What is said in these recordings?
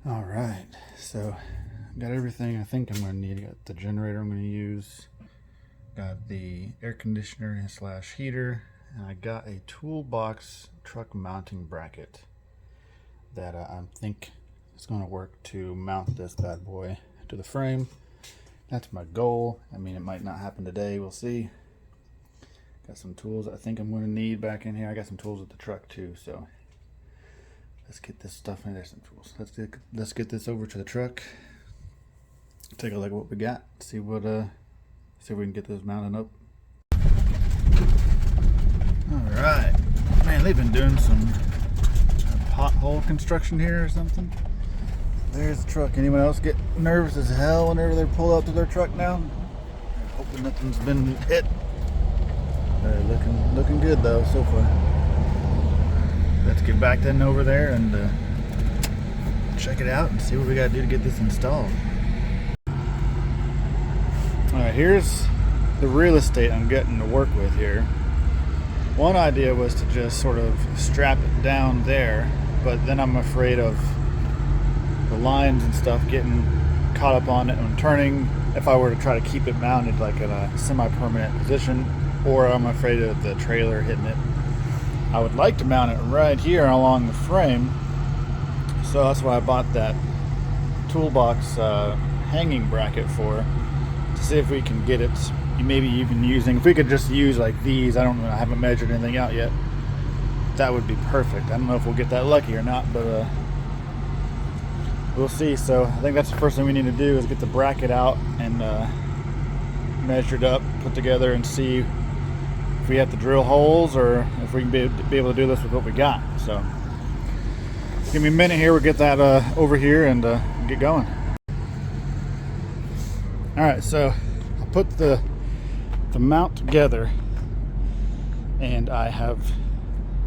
All right, so got everything I think I'm going to need. Got the generator I'm going to use, got the air conditioner slash heater, and I got a toolbox truck mounting bracket that I think is going to work to mount this bad boy to the frame. That's my goal. I mean, it might not happen today. We'll see. Got some tools I think I'm going to need back in here. I got some tools with the truck too, so let's get this stuff in there. Some tools. Let's get this over to the truck. Take a look at what we got. See if we can get those mounted up. All right, man. They've been doing some pothole construction here or something. There's the truck. Anyone else get nervous as hell whenever they pull up to their truck now? Hoping nothing's been hit. They're looking good though so far. Let's get back then over there and check it out and see what we got to do to get this installed. Alright, here's the real estate I'm getting to work with here. One idea was to just sort of strap it down there, but then I'm afraid of the lines and stuff getting caught up on it and turning if I were to try to keep it mounted like in a semi-permanent position, or I'm afraid of the trailer hitting it. I would like to mount it right here along the frame, so that's why I bought that toolbox hanging bracket for, to see if we can get it maybe even using, if we could just use like these. I haven't measured anything out yet. That would be perfect. I don't know if we'll get that lucky or not, but we'll see. So I think that's the first thing we need to do is get the bracket out and measured up, put together, and see if we have to drill holes or if we can be able to do this with what we got. So give me a minute here. We'll get that over here and get going. All right, so I put the mount together, and I have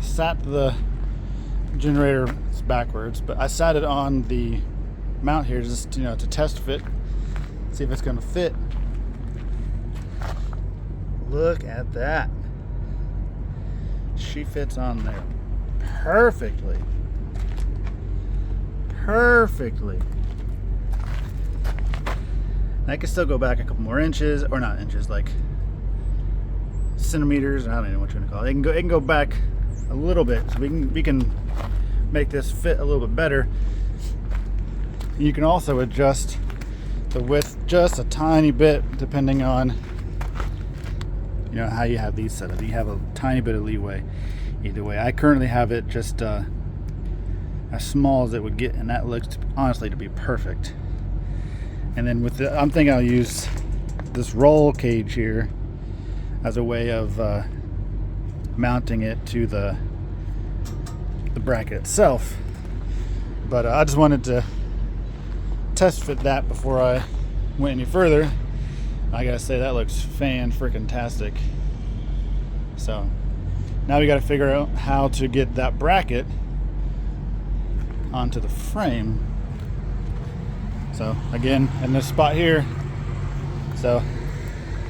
sat the generator backwards, but I sat it on the mount here just to test fit, see if it's going to fit. Look at that. She fits on there perfectly. And I can still go back a couple more inches, or not inches, like centimeters. I don't even know what you want to call it. It can go back a little bit, so we can make this fit a little bit better. You can also adjust the width just a tiny bit depending on how you have these set up. You have a tiny bit of leeway either way. I currently have it just as small as it would get, and that looks honestly to be perfect. And then I'm thinking I'll use this roll cage here as a way of mounting it to the bracket itself. But I just wanted to test fit that before I went any further. I gotta say, that looks fan-freaking-tastic. So now we gotta figure out how to get that bracket onto the frame. So again, in this spot here. So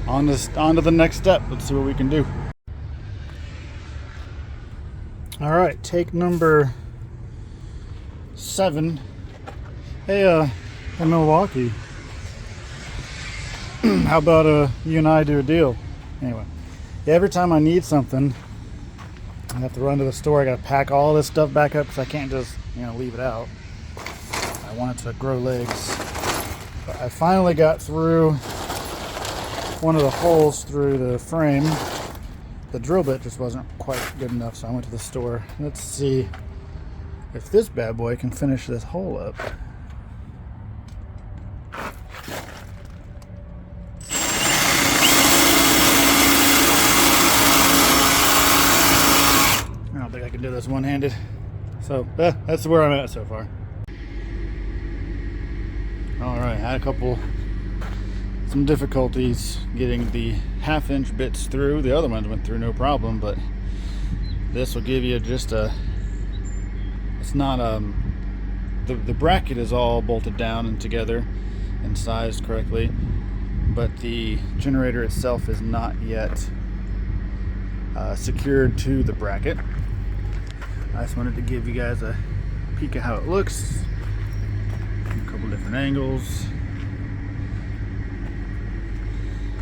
on to the next step. Let's see what we can do. All right, take number 7. Hey, in Milwaukee. How about you and I do a deal? Anyway, every time I need something, I have to run to the store. I got to pack all this stuff back up because I can't just leave it out. I want it to grow legs. But I finally got through one of the holes through the frame. The drill bit just wasn't quite good enough, so I went to the store. Let's see if this bad boy can finish this hole up. I don't think I can do this one-handed. So that's where I'm at so far. Alright, I had some difficulties getting the 1/2 inch bits through. The other ones went through no problem, but this will give you just it's not the bracket is all bolted down and together and sized correctly, but the generator itself is not yet secured to the bracket. I just wanted to give you guys a peek at how it looks. A couple different angles.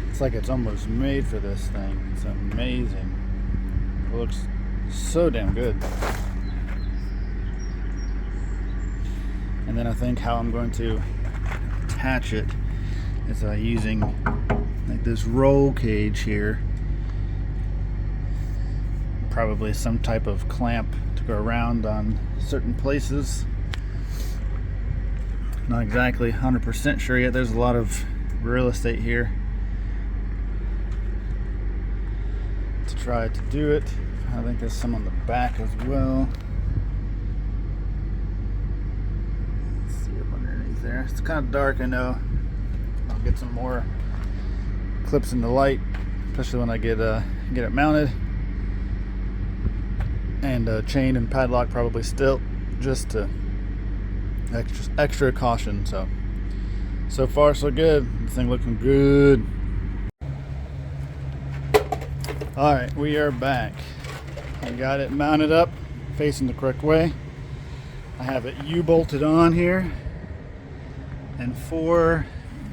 It's like it's almost made for this thing. It's amazing. It looks so damn good. And then I think how I'm going to attach it is using like this roll cage here. Probably some type of clamp to go around on certain places. Not exactly 100% sure yet. There's a lot of real estate here to try to do it. I think there's some on the back as well. Let's see up underneath there. It's kind of dark, I know. I'll get some more clips in the light, especially when I get it mounted. And chain and padlock probably still, just to extra caution. So far so good. This thing looking good. All right, we are back. I got it mounted up facing the correct way. I have it U-bolted on here in 4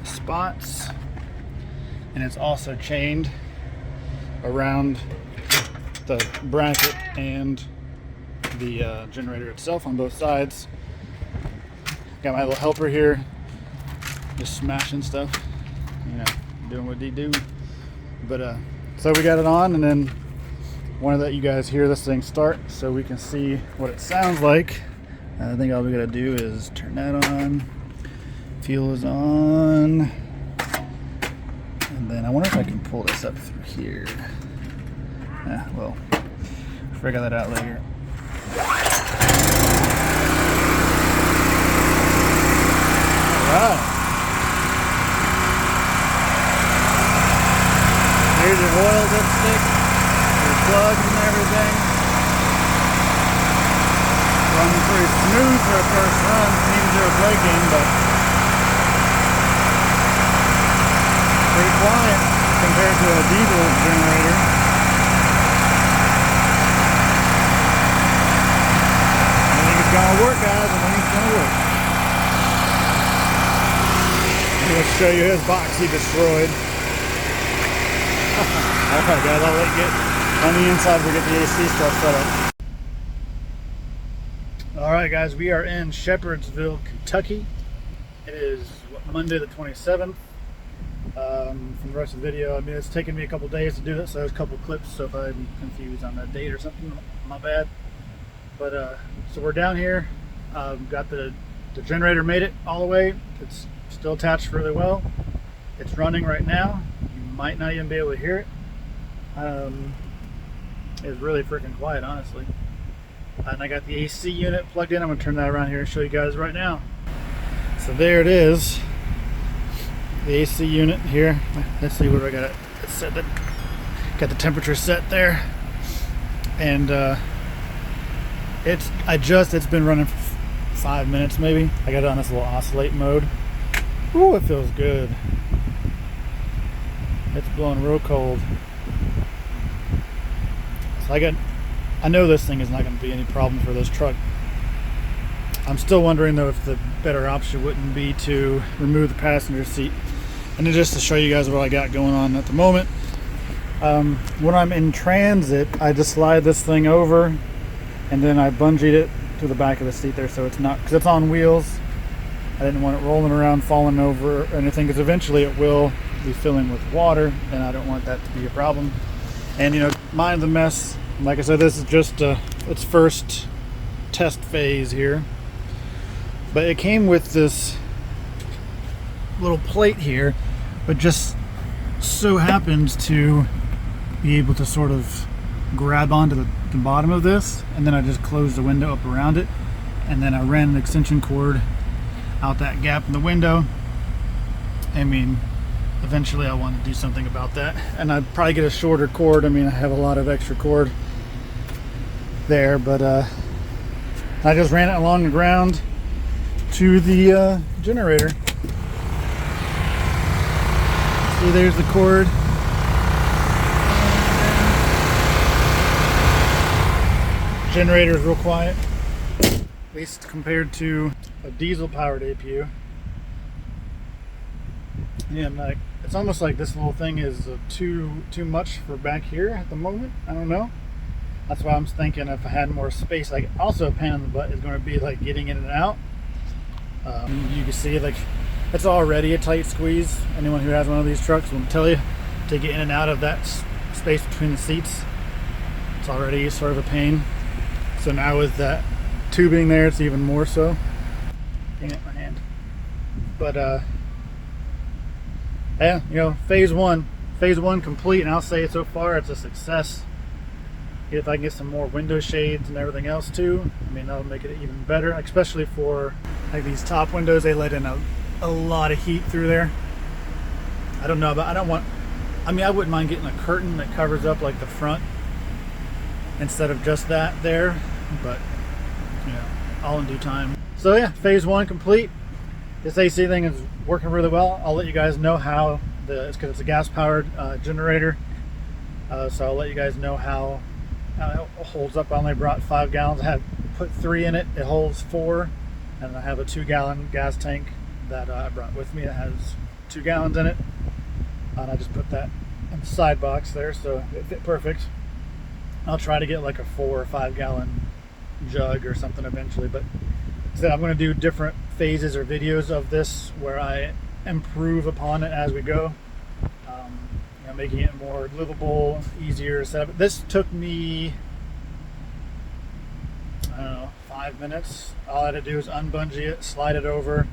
spots, and it's also chained around the bracket and the generator itself on both sides. Got my little helper here, just smashing stuff, you know, doing what they do. But so we got it on, and then wanted to let you guys hear this thing start so we can see what it sounds like. I think all we gotta do is turn that on. Fuel is on, and then I wonder if I can pull this up through here. Well, figure that out later. Alright. Here's your oil dipstick, your plugs and everything. Running pretty smooth for a first run. Needs zero braking, but pretty quiet compared to a diesel generator. Gonna work, guys. I think it's gonna work. Let's show you his box he destroyed. Alright guys, I'll let you get on the inside. We'll get the AC stuff set up. Alright guys, we are in Shepherdsville, Kentucky. It is Monday the 27th. From the rest of the video, I mean, it's taken me a couple days to do this, so there's a couple clips, so if I'm confused on that date or something, my bad. But so we're down here. Got the generator, made it all the way. It's still attached really well. It's running right now. You might not even be able to hear it. It's really freaking quiet, honestly. And I got the AC unit plugged in. I'm gonna turn that around here and show you guys right now. So there it is. The AC unit here. Let's see where I got it set. Got the temperature set there, and it's been running for 5 minutes maybe. I got it on this little oscillate mode. Ooh, it feels good. It's blowing real cold. So I know this thing is not going to be any problem for this truck. I'm still wondering though if the better option wouldn't be to remove the passenger seat. And then just to show you guys what I got going on at the moment. When I'm in transit, I just slide this thing over, and then I bungeed it to the back of the seat there, so it's not, because it's on wheels. I didn't want it rolling around, falling over or anything, because eventually it will be filling with water, and I don't want that to be a problem. And you know, mind the mess. Like I said, this is just its first test phase here. But it came with this little plate here, but just so happens to be able to sort of grab onto the bottom of this, and then I just closed the window up around it, and then I ran an extension cord out that gap in the window. I mean, eventually I want to do something about that, and I'd probably get a shorter cord. I mean, I have a lot of extra cord there, but I just ran it along the ground to the generator. See, there's the cord. Generator's real quiet. at least compared to a diesel powered APU. And like, it's almost like this little thing is too much for back here at the moment. I don't know. That's why I'm thinking if I had more space, like also a pain in the butt is going to be like getting in and out. You can see like it's already a tight squeeze. Anyone who has one of these trucks will tell you to get in and out of that space between the seats. It's already sort of a pain. So now with that tubing there, it's even more so. Dang it, my hand. But yeah, you know, phase one complete, and I'll say so far it's a success. If I can get some more window shades and everything else too, I mean, that'll make it even better, especially for like these top windows. They let in a lot of heat through there. I don't know, but I wouldn't mind getting a curtain that covers up like the front instead of just that there, but you know, all in due time. So yeah, phase one complete. This AC thing is working really well. I'll let you guys know how it's because it's a gas powered generator. So I'll let you guys know how it holds up. I only brought 5 gallons. I had put 3 in it. It holds 4, and I have a 2-gallon gas tank that I brought with me that has 2 gallons in it. And I just put that in the side box there, so it fit perfect. I'll try to get like a 4 or 5 gallon jug or something eventually, but so I'm going to do different phases or videos of this where I improve upon it as we go. You know, making it more livable, easier to set up. This took me, I don't know, 5 minutes. All I had to do is unbungee it, slide it over,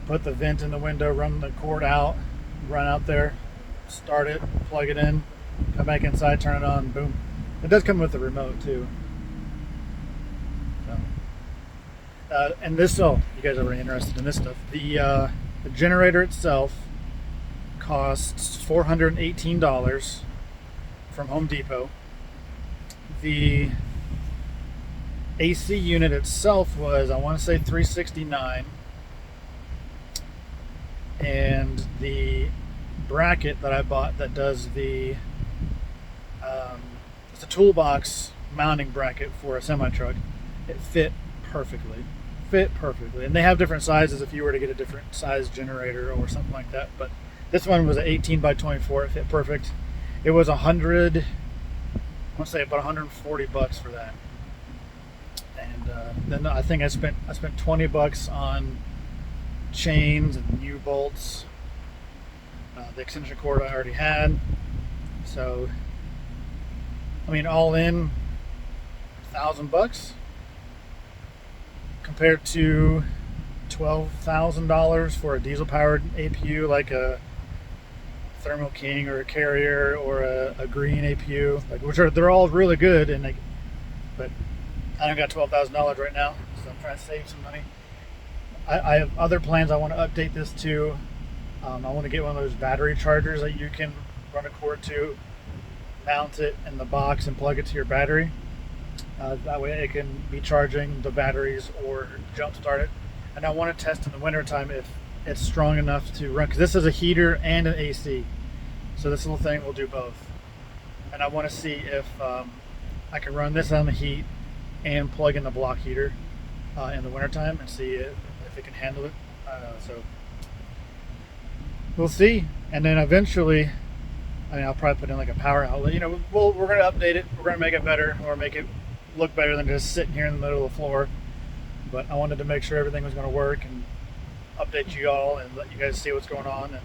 put the vent in the window, run the cord out, run out there, start it, plug it in, come back inside, turn it on, boom. It does come with the remote too. So, and this, you guys are really interested in this stuff. The generator itself costs $418 from Home Depot. The AC unit itself was, I want to say, $369, and the bracket that I bought that does the it's a toolbox mounting bracket for a semi truck. It fit perfectly. And they have different sizes if you were to get a different size generator or something like that, but this one was an 18 by 24. It fit perfect. It was I want to say about $140 for that. And then I think I spent $20 on chains and new bolts. The extension cord I already had. So I mean, all in $1,000 compared to $12,000 for a diesel powered APU like a Thermo King or a Carrier or a green APU, like they're all really good, and but I don't got $12,000 right now, so I'm trying to save some money. I have other plans. I want to update this to. I want to get one of those battery chargers that you can run a cord to, mount it in the box, and plug it to your battery. That way it can be charging the batteries or jump start it. And I want to test in the winter time if it's strong enough to run, because this is a heater and an AC. So this little thing will do both. And I want to see if I can run this on the heat and plug in the block heater in the winter time and see if it can handle it. So we'll see. And then eventually, I mean, I'll probably put in like a power outlet. You know, we're going to update it. We're going to make it better, or make it look better than just sitting here in the middle of the floor. But I wanted to make sure everything was going to work and update you all and let you guys see what's going on. And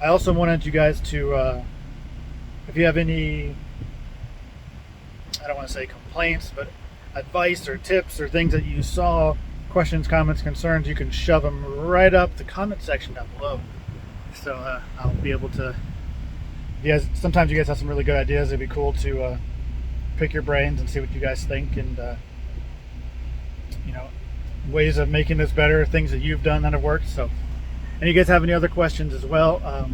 I also wanted you guys to, if you have any, I don't want to say complaints, but advice or tips or things that you saw, questions, comments, concerns, you can shove them right up the comment section down below. So I'll be able to, sometimes you guys have some really good ideas. It'd be cool to pick your brains and see what you guys think, and you know, ways of making this better, things that you've done that have worked. So, and you guys have any other questions as well,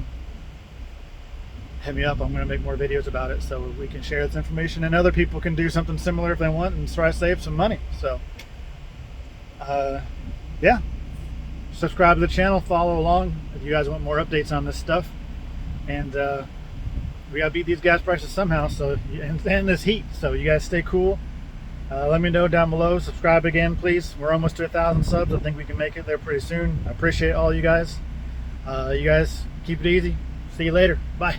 hit me up. I'm going to make more videos about it so we can share this information, and other people can do something similar if they want and try to save some money. So yeah, subscribe to the channel, follow along if you guys want more updates on this stuff. And we gotta beat these gas prices somehow, so, and this heat. So you guys stay cool, Let me know down below. Subscribe again, please. We're almost to 1,000 subs. I think we can make it there pretty soon. I appreciate all you guys. You guys keep it easy. See you later. Bye.